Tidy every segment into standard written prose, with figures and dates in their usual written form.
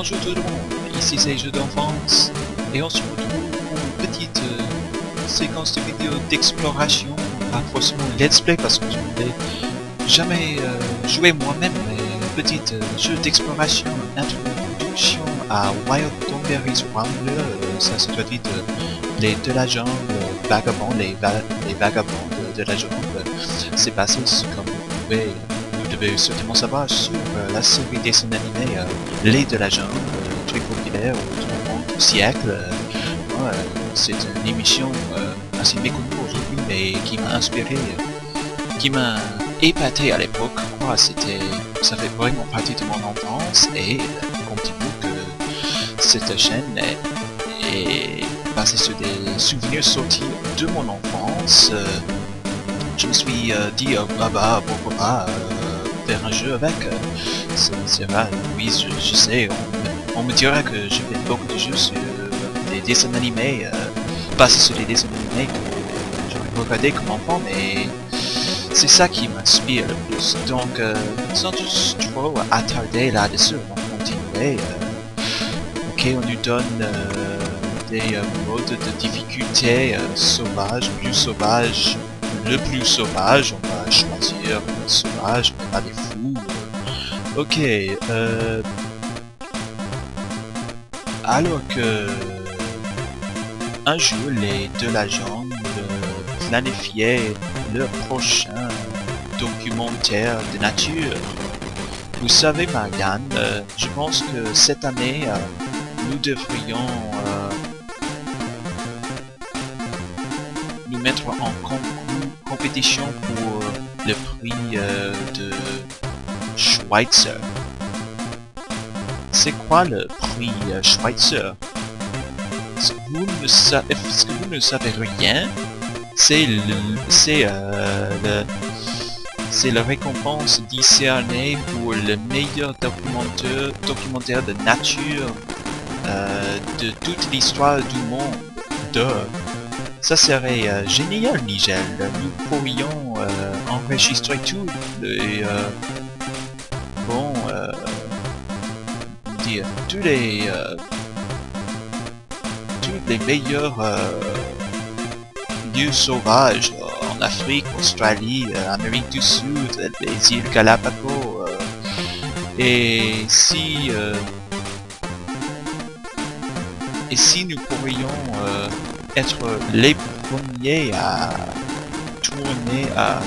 bonjour tout le monde, ici c'est Jeux d'enfance et on se retrouve pour une petite séquence de vidéos d'exploration, pas forcément let's play parce que je n'ai jamais joué moi-même, mais une petite jeu d'exploration, introduction à Wild Thornberrys Rambler, ça se traduit de les de la jungle, vagabonds, les vagabonds de la jungle. C'est basé comme vous devez certainement savoir sur la série dessin animé Les de la jungle, très populaire au XXe siècle. C'est une émission assez méconnue aujourd'hui, mais qui m'a inspiré, qui m'a épaté à l'époque. Ça fait vraiment partie de mon enfance et continue que cette chaîne est basée sur des souvenirs sortis de mon enfance. Je me suis dit, pourquoi pas faire un jeu avec. C'est vrai, oui, je sais, on me dira que je fais beaucoup de jeux sur des dessins animés, basés sur des dessins animés que j'aurais regardé comme enfant, mais c'est ça qui m'inspire le plus. Donc, sans trop attarder là-dessus, on va continuer. Ok, on nous donne des modes de difficulté sauvages, plus sauvages. Le plus sauvage, on va choisir le sauvage, on pas des fous. Ok, alors que un jour les de la jungle planifiaient leur prochain documentaire de nature. Vous savez, Marianne, je pense que cette année, nous devrions nous mettre en compétition pour le prix de Schweitzer. C'est quoi le prix Schweitzer? Est-ce que vous ne savez rien? C'est la récompense décernée pour le meilleur documentaire de nature de toute l'histoire du monde. Ça serait génial, Nigel. Nous pourrions enregistrer tous les meilleurs lieux sauvages en Afrique, Australie, Amérique du Sud, les îles Galapagos. Et si nous pourrions être les premiers à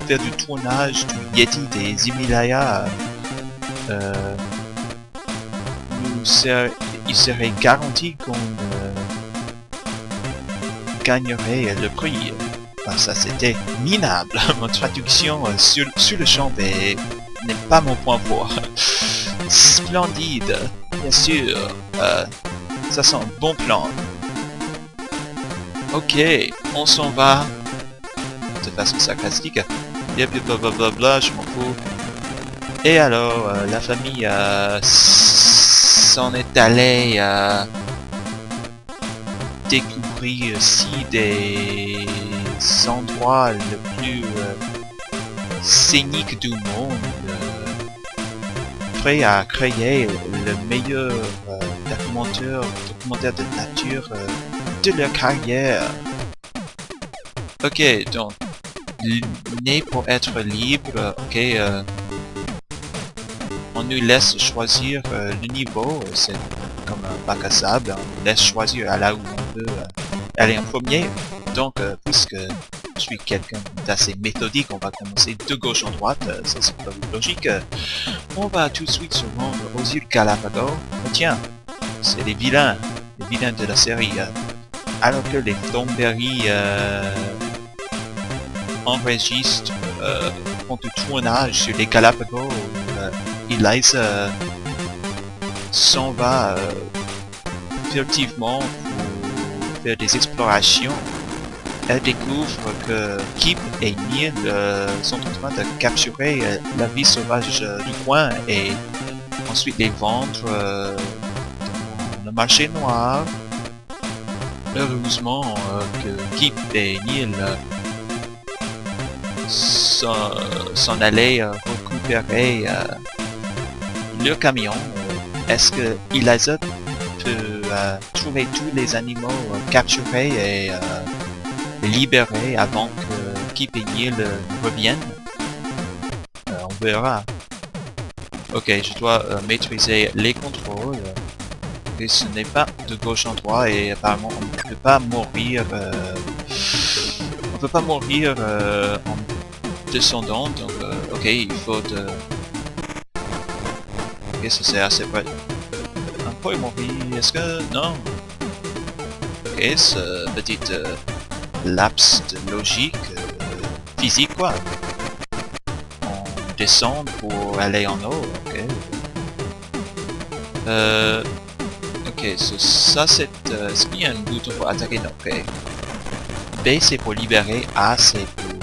faire du tournage du Yeti des Himalayas, il serait garanti qu'on gagnerait le prix. Enfin, ça c'était minable. Mon traduction sur le champ n'est pas mon point fort. Splendide, bien sûr. Ça sent un bon plan. Ok, on s'en va de façon sarcastique. Blablabla, je m'en fous. Et alors, la famille s'en est allée découvrir aussi des endroits le plus scéniques du monde, prêts à créer le meilleur documentaire de nature de leur carrière. Ok, donc né pour être libre. Ok, on nous laisse choisir le niveau. C'est comme un bac à sable, on nous laisse choisir à là où on veut aller en premier. Donc puisque je suis quelqu'un d'assez méthodique, on va commencer de gauche en droite. Ça c'est pas logique. On va tout de suite se rendre aux îles Galapagos. Oh, tiens, c'est les vilains de la série. Alors que les Thornberrys enregistrent, font du tournage sur les Galapagos, Eliza s'en va furtivement pour faire des explorations. Elle découvre que Kip et Neil sont en train de capturer la vie sauvage du coin et ensuite les vendre dans le marché noir. Heureusement que Kip et Neil s'en allaient récupérer leur camion est-ce que Eliza peut trouver tous les animaux capturés et libérés avant que Keep et Neil reviennent? On verra. Ok, je dois maîtriser les contrôles. Et ce n'est pas de gauche en droit et apparemment on ne peut pas mourir. On peut pas mourir en descendant. Donc ok, il faut de. Ok, ça c'est assez vrai. Un peu mourir. Est-ce que non? Ok, ce petit laps de logique physique quoi. On descend pour aller en haut. Ok. Ok, ça c'est... est-ce qu'il y a un bouton pour attaquer? Non, ok. B c'est pour libérer, A c'est pour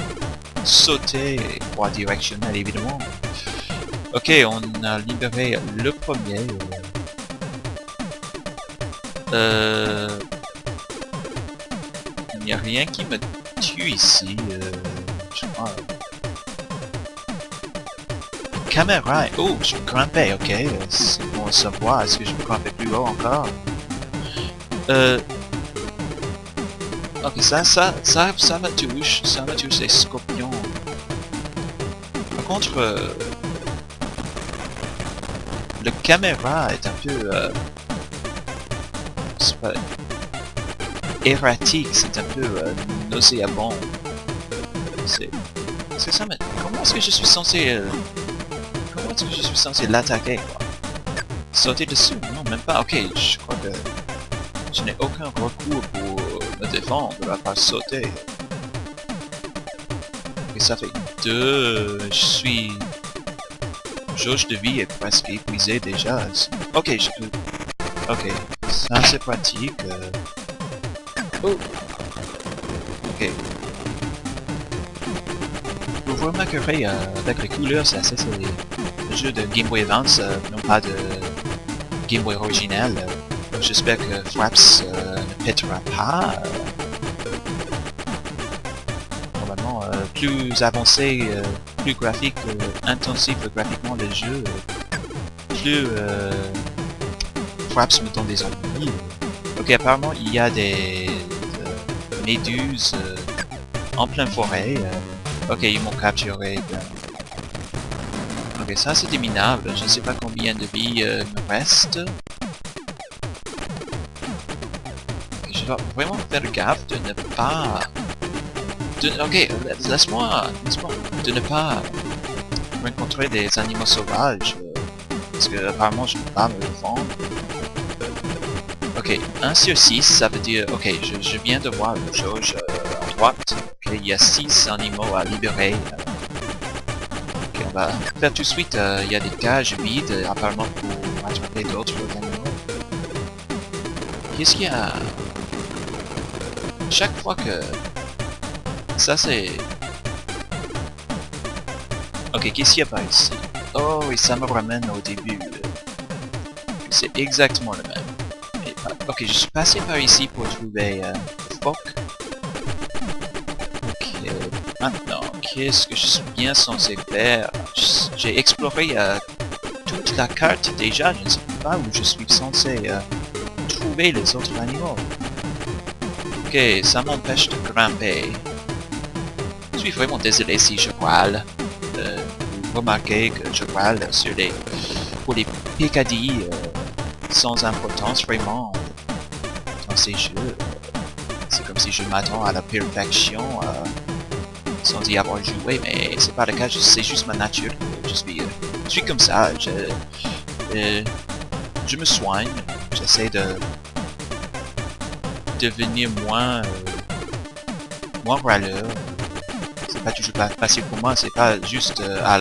sauter, pour directionnel évidemment. Ok, on a libéré le premier. Il n'y a rien qui me tue ici. Je crois... Caméra, oh, je peux grimper, ok, c'est bon à savoir, est-ce que je peux grimper plus haut encore? Ok, ça me touche les scorpions. Par contre, le caméra est un peu, c'est pas, erratique, c'est un peu nauséabond. C'est ça, mais comment est-ce que je suis censé... Comment est-ce que je suis censé l'attaquer quoi? Sauter dessus? Non, même pas. Ok, je crois que je n'ai aucun recours pour me défendre à part sauter. Et ça fait 2... Je suis... Jauge de vie est presque épuisée déjà. Ok, je peux... Ok, ça c'est pratique. Oh. Ok. Vous remarquerez avec les couleurs, c'est assez... Le jeu de Game Boy Advance, non pas de Game Boy original. J'espère que Fraps ne pètera pas. Normalement, plus avancé, plus graphique, intensif graphiquement le jeu, plus Fraps me donne des ennuis. Ok, apparemment il y a des méduses en pleine forêt. Ok, ils m'ont capturé. Ok, ça c'est des minables. Je ne sais pas combien de vie me reste. Okay, je dois vraiment faire gaffe de ne pas... Ok, laisse-moi de ne pas rencontrer des animaux sauvages. Parce que apparemment je ne peux pas me défendre. Ok, 1 sur 6, ça veut dire... Ok, je viens de voir une jauge à droite. Ok, il y a 6 animaux à libérer. Ok, on va faire tout de suite. Il y a des cages vides, apparemment pour attraper d'autres animaux. Qu'est-ce qu'il y a? Chaque fois que... Ça c'est... Ok, qu'est-ce qu'il y a par ici? Oh, et ça me ramène au début. C'est exactement le même. Ok, je suis passé par ici pour trouver Fock. Ok, maintenant, qu'est-ce que je suis bien censé faire? J'ai exploré toute la carte déjà, je ne sais pas où je suis censé trouver les autres animaux. Ok, ça m'empêche de grimper. Je suis vraiment désolé si je râle. Vous remarquez que je râle pour les peccadilles sans importance vraiment. Dans ces jeux, c'est comme si je m'attends à la perfection sans y avoir joué, mais c'est pas le cas, c'est juste ma nature. Je suis comme ça, je me soigne, j'essaie de devenir moins râleur. C'est pas toujours facile pour moi, c'est pas juste à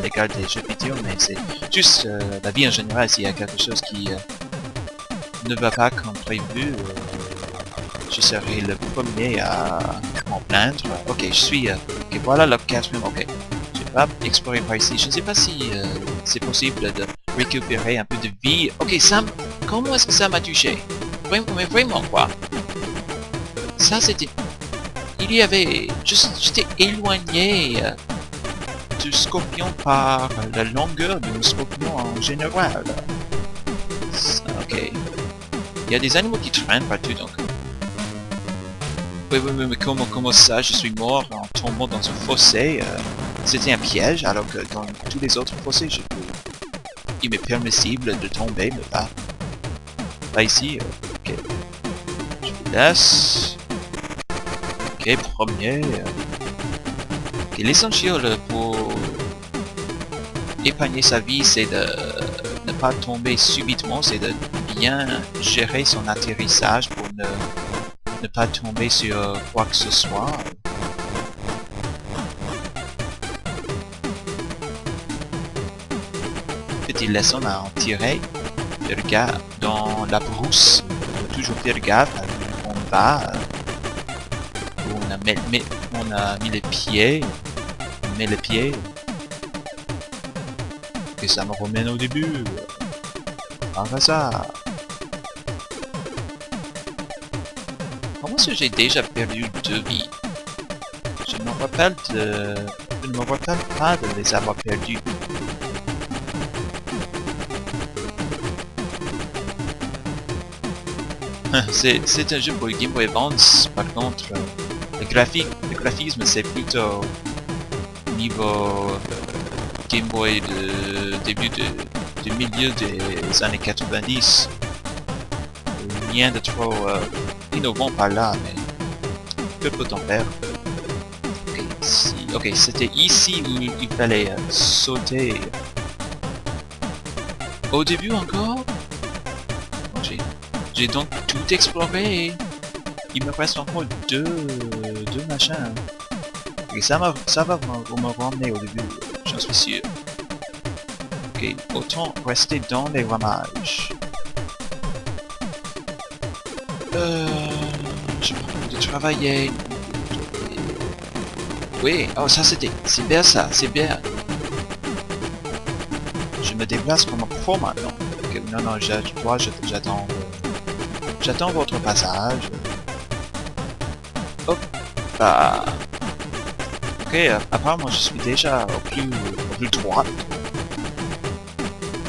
l'égard des jeux vidéo, mais c'est juste la vie en général. S'il y a quelque chose qui ne va pas comme prévu, je serai le premier à m'en plaindre. Ok, je suis... ok, voilà le 4ème. Ok, je vais pas explorer par ici. Je ne sais pas si c'est possible de récupérer un peu de vie. Ok, ça... Comment est-ce que ça m'a touché? Vraiment, mais vraiment quoi? Ça c'était... Il y avait... J'étais éloigné du scorpion par la longueur du scorpion en général. Ok. Il y a des animaux qui traînent partout, donc... Oui, mais comment ça, je suis mort en tombant dans un fossé. C'était un piège, alors que dans tous les autres fossés, il m'est permissible de tomber, mais pas ici. Ok. Je vous laisse. Ok, premier. Ok, l'essentiel pour épargner sa vie, c'est de ne pas tomber subitement, c'est de bien gérer son atterrissage pour ne pas tomber sur quoi que ce soit. Petite leçon à en tirer. Regarde, dans la brousse, il faut toujours faire gaffe à où on va. Où on a mis les pieds. On met les pieds. Et ça me ramène au début. Enfin ça. Comment est-ce que j'ai déjà perdu 2 vies? Je ne me rappelle pas de les avoir perdues. C'est un jeu pour Game Boy Advance, par contre, le graphisme c'est plutôt niveau Game Boy de du milieu des années 90. Rien de trop innovant par là, mais que peut-on faire? Ok, c'était ici où il fallait sauter. Au début encore? J'ai donc tout exploré. Il me reste encore deux machins. Et ça va me ramener au début, j'en suis sûr. Ok, autant rester dans les ramages. Je peux de travailler. Oui, oh ça c'est bien ça, c'est bien. Je me déplace comme un pro maintenant. Okay, non, j'attends votre passage. Hop, bah... Ok, apparemment je suis déjà au plus droit.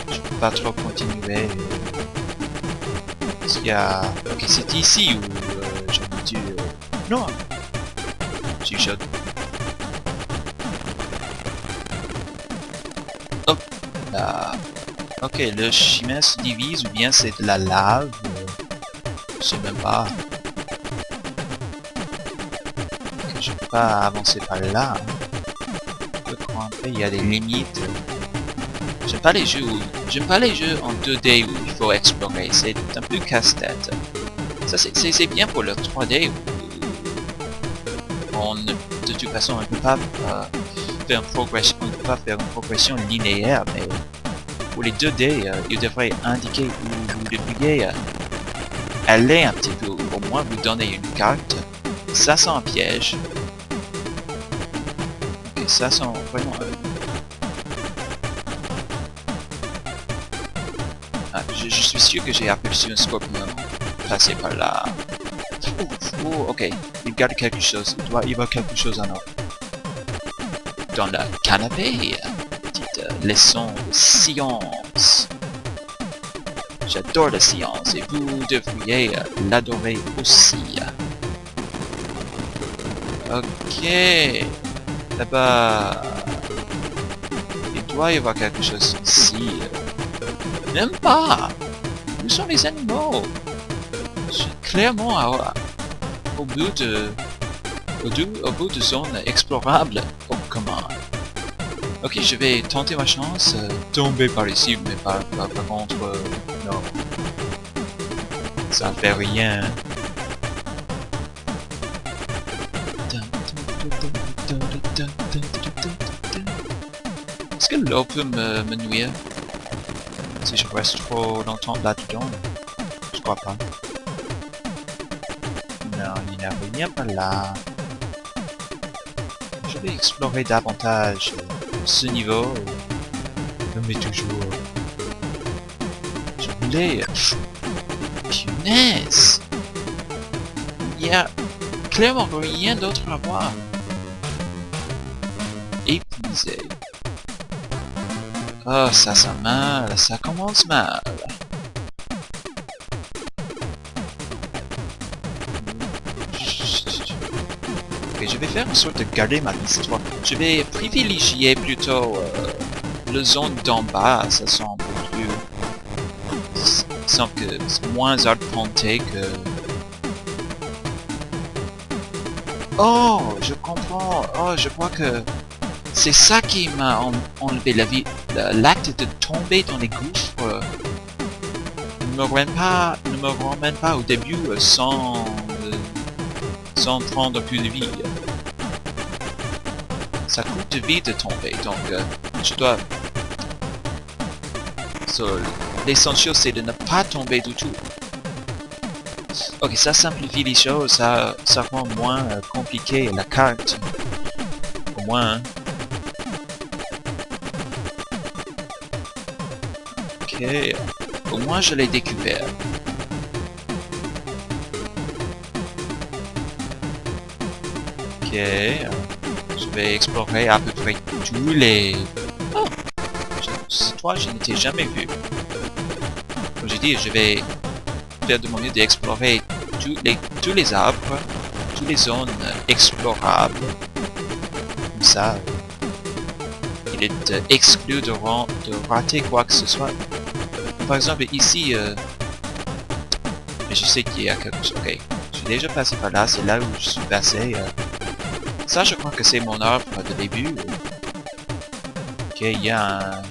Je peux pas trop continuer. Parce qu'il y a... Ok, c'est ici où j'aurais dû... Non, je suis chaud. Hop, là. Ok, le chemin se divise ou bien c'est de la lave. Je sais même pas. Okay, je peux pas avancer par là. Je peux grimper, il y a des limites. J'aime pas les jeux en 2D où il faut explorer, c'est un peu casse-tête. Ça c'est bien pour le 3D où de toute façon on ne peut pas faire une progression linéaire, mais pour les 2D, il devrait indiquer où vous devriez aller un petit peu, au moins vous donner une carte. Ça sent un piège. Ok, ça sent vraiment... je suis sûr que j'ai aperçu un scorpion passer par là. Ok, il garde quelque chose, il doit y avoir quelque chose en or. Dans le canapé, petite leçon de science. J'adore la science et vous devriez l'adorer aussi. Ok, là-bas, il doit y avoir quelque chose ici. Même pas. Où sont les animaux? Je suis clairement au bout de zone explorable. Oh, comment? Ok, je vais tenter ma chance. Tomber par ici, mais par contre, non. Ça fait rien. Est-ce que l'eau peut me nuire? Si je reste trop longtemps là-dedans, je crois pas. Non, il n'y a rien par là. Je vais explorer davantage ce niveau. Mais toujours... Je voulais... Punaise! Il y a clairement rien d'autre à voir. Et viser. Oh, ça sent mal, ça commence mal. Ok, je vais faire en sorte de garder ma histoire. Je vais privilégier plutôt le zone d'en bas, ça semble plus... semble que c'est moins arpenté que... Oh, je comprends. Oh, je crois que c'est ça qui m'a enlevé la vie. L'acte de tomber dans les gouffres ne me ramène pas au début sans prendre plus de vie. Ça coûte de vie de tomber, donc je dois... l'essentiel c'est de ne pas tomber du tout. Ok, ça simplifie les choses, ça rend moins compliqué la carte. Au moins. Hein. Ok, au moins je l'ai découvert. Ok, je vais explorer à peu près tous les... Oh, toi je n'étais jamais vu. Comme j'ai dit, je vais faire de mon mieux d'explorer tous les arbres, toutes les zones explorables. Comme ça, il est exclu de rater quoi que ce soit. Par exemple, ici, mais je sais qu'il y a quelque chose. Ok, je suis déjà passé par là, c'est là où je suis passé. Ça, je crois que c'est mon arbre de début. Ok, il y a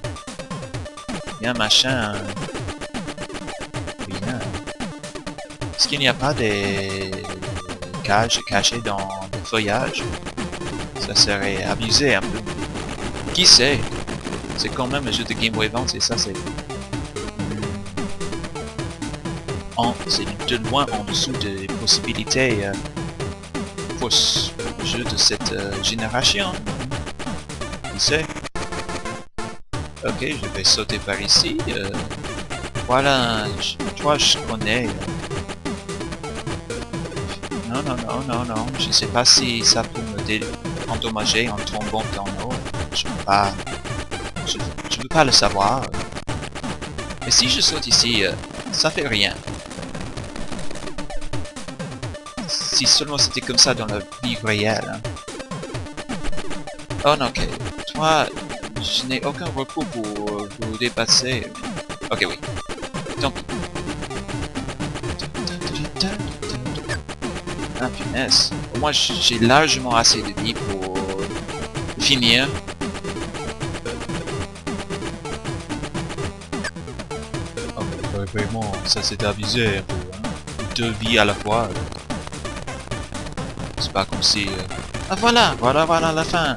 un machin... Est-ce qu'il n'y a pas des cages cachées dans le feuillage? Ça serait abusé un peu. Qui sait? C'est quand même un jeu de Game Boy Advance et ça c'est... c'est de loin en dessous des possibilités pour ce jeu de cette génération. Qui sait? Ok, je vais sauter par ici. Voilà, toi je connais... Non, je sais pas si ça peut me endommager en tombant dans l'eau. Je veux pas le savoir. Mais si je saute ici, ça fait rien. Si seulement c'était comme ça dans la vie réelle. Hein. Oh non, ok. Toi, je n'ai aucun recours pour vous dépasser. Ok, oui. Tant pis. Ah punaise, moi j'ai largement assez de vie pour finir. Oh, vraiment, ça c'est abusé un peu, hein. 2 vies à la fois. C'est pas comme si... Ah voilà la fin.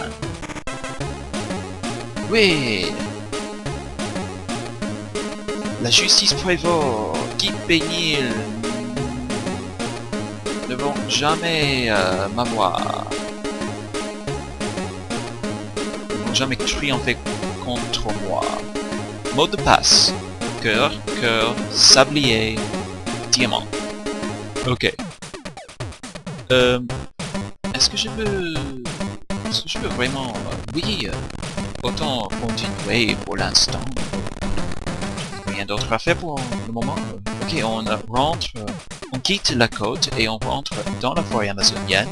Oui. La justice prévaut. Guy pénible. Ne vont jamais m'avoir. Ne vont jamais triompher contre moi. Mot de passe. Cœur, sablier, diamant. Ok. Est-ce que je peux vraiment... oui, autant continuer pour l'instant. Rien d'autre à faire pour le moment. Ok, on rentre... on quitte la côte et on rentre dans la forêt amazonienne.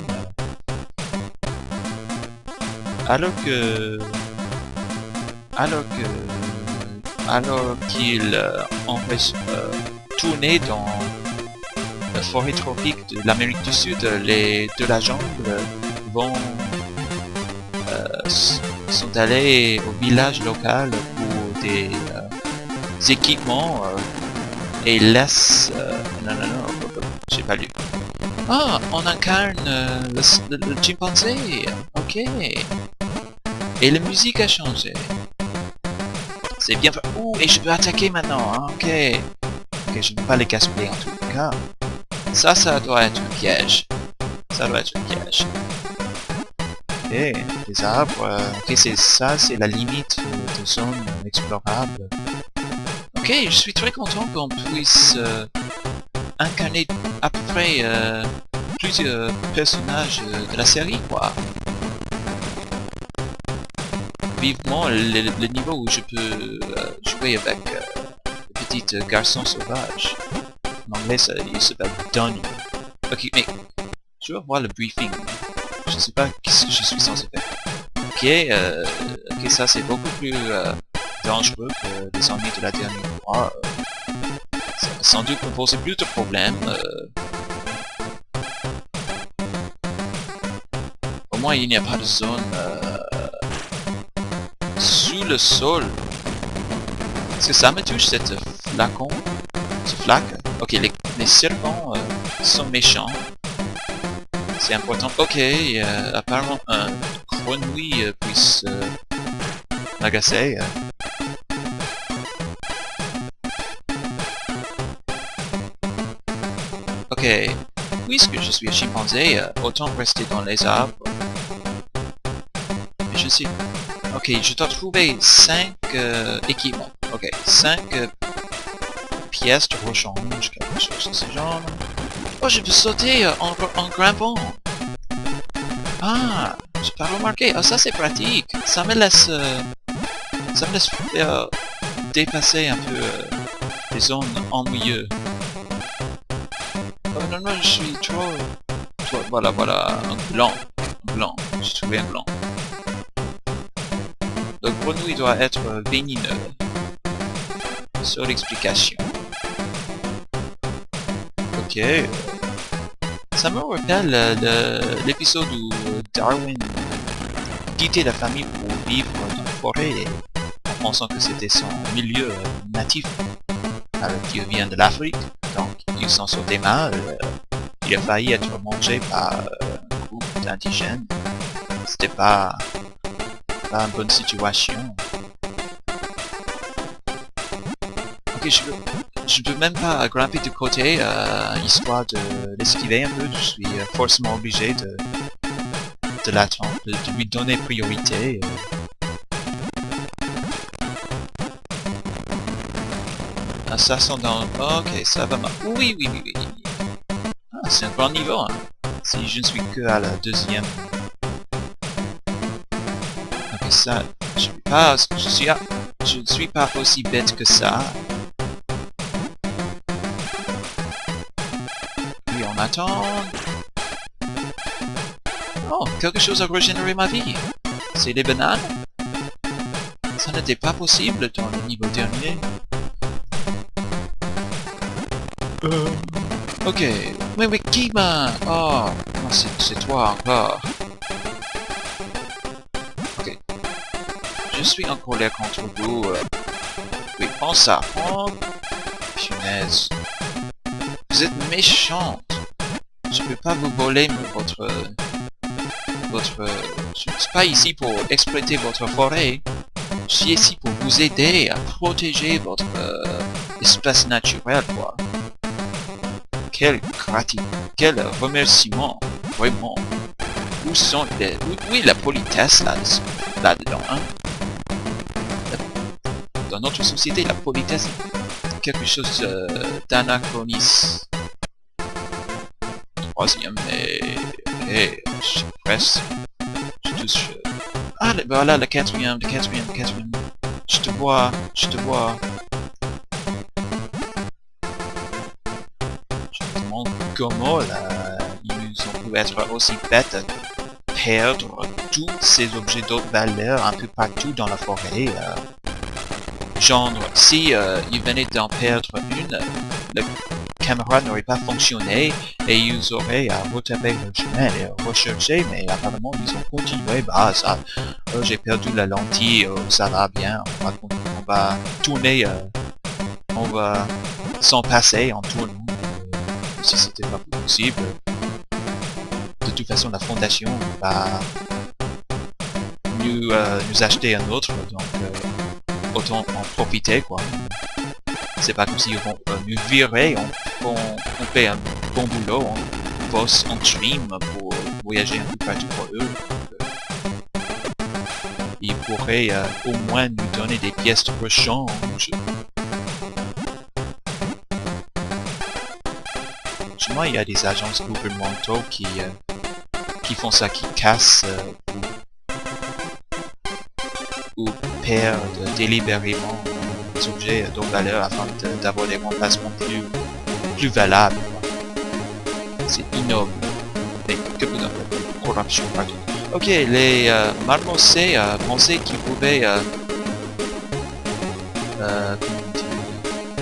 Alors qu'il tournait dans la forêt tropique de l'Amérique du Sud, les de la jungle sont allés au village local pour des équipements et laissent... non, j'ai pas lu. Ah, on incarne le chimpanzé. Ok. Et la musique a changé. C'est bien fait. Ouh, et je peux attaquer maintenant, hein. Ok. Ok, je ne peux pas les gaspiller en tout cas. Ça doit être un piège. Ça doit être un piège. Ok, les arbres. Ok, c'est la limite de zone explorable. Ok, je suis très content qu'on puisse incarner à peu près plusieurs personnages de la série, quoi. vivement le niveau où je peux jouer avec le petit garçon sauvage. En anglais, il s'appelle Donnie. Ok, mais je vais voir le briefing. Je sais pas qu'est-ce que je suis censé faire. Ok, ça c'est beaucoup plus dangereux que les ennemis de la dernière fois. Ça va sans doute me poser plus de problèmes. Au moins il n'y a pas de zone sous le sol. Est-ce que ça me touche cette flacon? Ce flaque? Ok, les serpents sont méchants. C'est important. Ok, apparemment un grenouille puisse m'agacer. Ok, puisque je suis un chimpanzé, autant rester dans les arbres. Mais je sais. Ok, je dois trouver 5 équipements. Ok, 5 pièces de rechange, quelque chose de ce genre. Oh, je peux sauter en grimpant. Ah, j'ai pas remarqué. Ah, ça c'est pratique. Ça me laisse dépasser un peu les zones ennuyeuses. Oh non, non, je suis trop... Voilà, un blanc. J'ai trouvé un blanc. Le grenouille doit être vénineux. Seule explication. Ok. Ça me rappelle l'épisode où Darwin quittait la famille pour vivre dans la forêt en pensant que c'était son milieu natif. Alors qu'il vient de l'Afrique, donc il s'en sortait mal. Il a failli être mangé par un groupe d'indigènes. C'était pas une bonne situation. Ok, je peux même pas grimper de côté, histoire de l'esquiver un peu. Je suis forcément obligé de l'attendre, de lui donner priorité. Ah, ça sent dans... Ok, ça va mal. Oui. Ah, c'est un grand niveau, hein. Si je ne suis que à la deuxième. Ok, ça... Je ne suis pas aussi bête que ça. Puis on attend... Oh, quelque chose a régénéré ma vie. C'est des bananes? Ça n'était pas possible dans le niveau dernier. Ok, mais qui m'a... Oh, non, c'est toi encore. Ok. Je suis en colère contre vous. Oui, prends ça. Oh, punaise. Vous êtes méchante. Je peux pas vous voler votre... Je ne suis pas ici pour exploiter votre forêt. Je suis ici pour vous aider à protéger votre espace naturel, quoi. Quel remerciement, vraiment. Où est la politesse là-dedans, hein? Dans notre société, la politesse est quelque chose d'anachronisme. Troisième, mais je suis presque. Je touche. Ah, voilà, le quatrième. Je te vois. Je me demande comment ils ont pu être aussi bêtes à perdre tous ces objets d'autre valeur un peu partout dans la forêt. Genre, si ils venaient d'en perdre une, la caméra n'aurait pas fonctionné et ils auraient à retaper le chemin et rechercher, mais apparemment ils ont continué. Bah ça, j'ai perdu la lentille, ça va bien, on va tourner, on va s'en passer en tournant, si c'était pas possible. De toute façon, la fondation va nous acheter un autre, donc autant en profiter, quoi. C'est pas comme si on nous virer, on fait un bon boulot, on bosse en stream pour voyager un peu partout pour eux. Ils pourraient au moins nous donner des pièces de rechange. Sûrement il y a des agences gouvernementaux qui font ça, qui cassent ou perdent délibérément des objets de valeur afin d'avoir des remplacements plus valables. C'est ignoble. Mais que vous en faites? Corruption partout. Ok, les Marmoset pensaient qu'ils pouvaient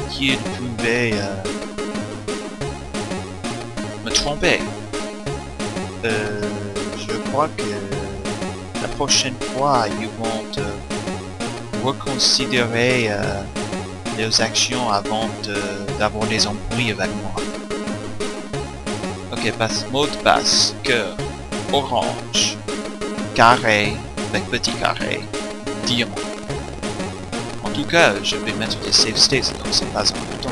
qu'ils pouvaient me tromper. Je crois que la prochaine fois, ils vont reconsidérer leurs actions avant d'avoir des embrouilles avec moi. Ok, mot de passe, cœur, orange, carré, avec petit carré, diamant. En tout cas, je vais mettre des save states, donc c'est pas important.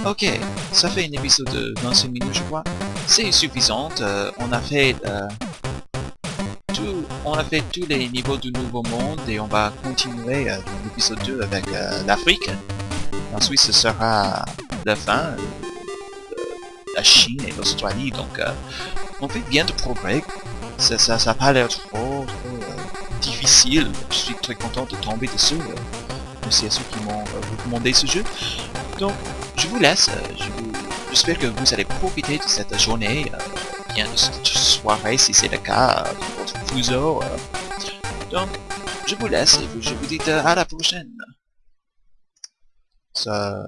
Ok, ça fait un épisode de 25 minutes, je crois. C'est suffisant. On a fait tous les niveaux du Nouveau Monde et on va continuer dans l'épisode 2 avec l'Afrique. Ensuite, ce sera la fin, la Chine et l'Australie. Donc, on fait bien de progrès. Ça n'a pas l'air trop difficile. Je suis très content de tomber dessus. Merci à ceux qui m'ont recommandé ce jeu. Donc, je vous laisse. J'espère que vous allez profiter de cette journée, bien de cette soirée si c'est le cas, de votre fuseau. Donc, je vous laisse et je vous dis à la prochaine. Ça...